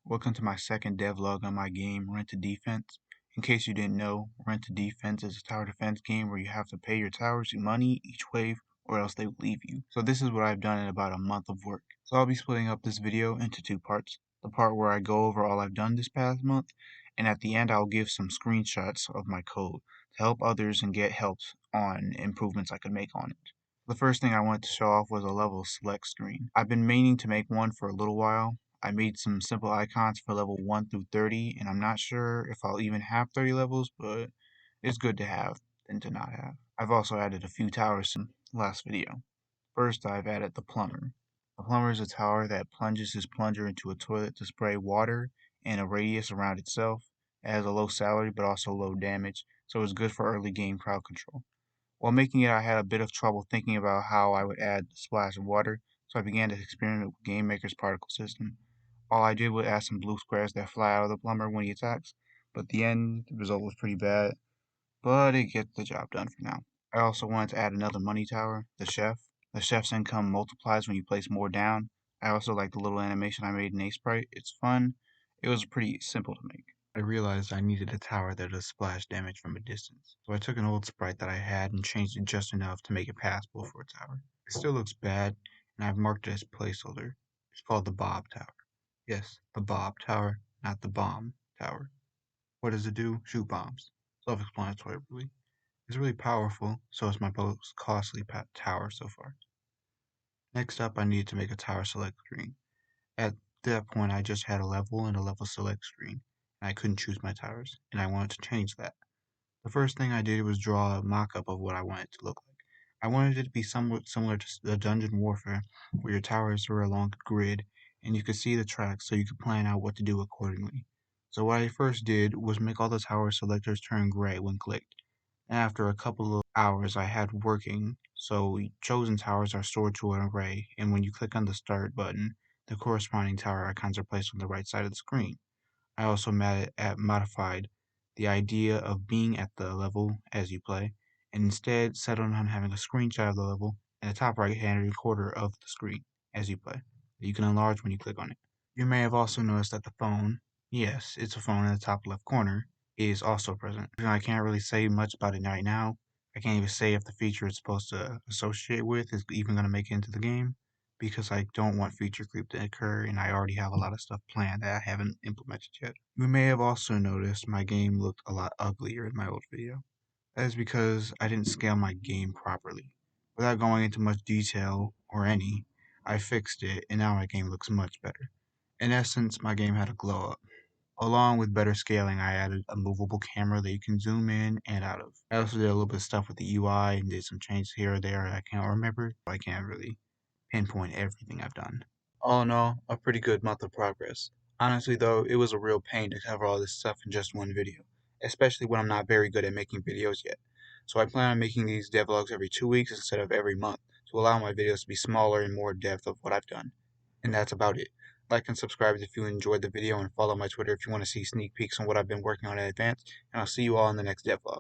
Welcome to my second devlog on my game, Rent to Defense. In case you didn't know, Rent to Defense is a tower defense game where you have to pay your towers money each wave or else they will leave you. So this is what I've done in about a month of work. So I'll be splitting up this video into two parts. The part where I go over all I've done this past month, and at the end I'll give some screenshots of my code to help others and get help on improvements I could make on it. The first thing I wanted to show off was a level select screen. I've been meaning to make one for a little while. I made some simple icons for level 1 through 30, and I'm not sure if I'll even have 30 levels, but it's good to have than to not have. I've also added a few towers in the last video. First, I've added the plumber. The plumber is a tower that plunges his plunger into a toilet to spray water in a radius around itself. It has a low salary but also low damage, so it's good for early game crowd control. While making it, I had a bit of trouble thinking about how I would add the splash of water, so I began to experiment with GameMaker's particle system. All I did was add some blue squares that fly out of the plumber when he attacks, but at the end, the result was pretty bad, but it gets the job done for now. I also wanted to add another money tower, the chef. The chef's income multiplies when you place more down. I also like the little animation I made in Sprite. It's fun. It was pretty simple to make. I realized I needed a tower that does splash damage from a distance, so I took an old sprite that I had and changed it just enough to make it passable for a tower. It still looks bad, and I've marked it as placeholder. It's called the Bob Tower. Yes, the Bob Tower, not the Bomb Tower. What does it do? Shoot bombs. Self-explanatory, really. It's really powerful, so it's my most costly tower so far. Next up, I needed to make a tower select screen. At that point, I just had a level and a level select screen, and I couldn't choose my towers, and I wanted to change that. The first thing I did was draw a mock-up of what I wanted it to look like. I wanted it to be somewhat similar to the Dungeon Warfare, where your towers were along a grid, and you could see the tracks so you could plan out what to do accordingly. So what I first did was make all the tower selectors turn gray when clicked. After a couple of hours I had working, so chosen towers are stored to an array, and when you click on the start button, the corresponding tower icons are placed on the right side of the screen. I also modified the idea of being at the level as you play, and instead settled on having a screenshot of the level in the top right-hand corner of the screen as you play, that you can enlarge when you click on it. You may have also noticed that the phone, yes, it's a phone in the top left corner, is also present. I can't really say much about it right now. I can't even say if the feature it's supposed to associate with is even going to make it into the game, because I don't want feature creep to occur and I already have a lot of stuff planned that I haven't implemented yet. You may have also noticed my game looked a lot uglier in my old video. That is because I didn't scale my game properly. Without going into much detail, or any, I fixed it and now my game looks much better. In essence, my game had a glow up. Along with better scaling, I added a movable camera that you can zoom in and out of. I also did a little bit of stuff with the UI and did some changes here or there I can't remember, so I can't really pinpoint everything I've done. All in all, a pretty good month of progress. Honestly though, it was a real pain to cover all this stuff in just one video, especially when I'm not very good at making videos yet. So I plan on making these devlogs every 2 weeks instead of every month to allow my videos to be smaller and more depth of what I've done. And that's about it. Like and subscribe if you enjoyed the video and follow my Twitter if you want to see sneak peeks on what I've been working on in advance, and I'll see you all in the next devlog.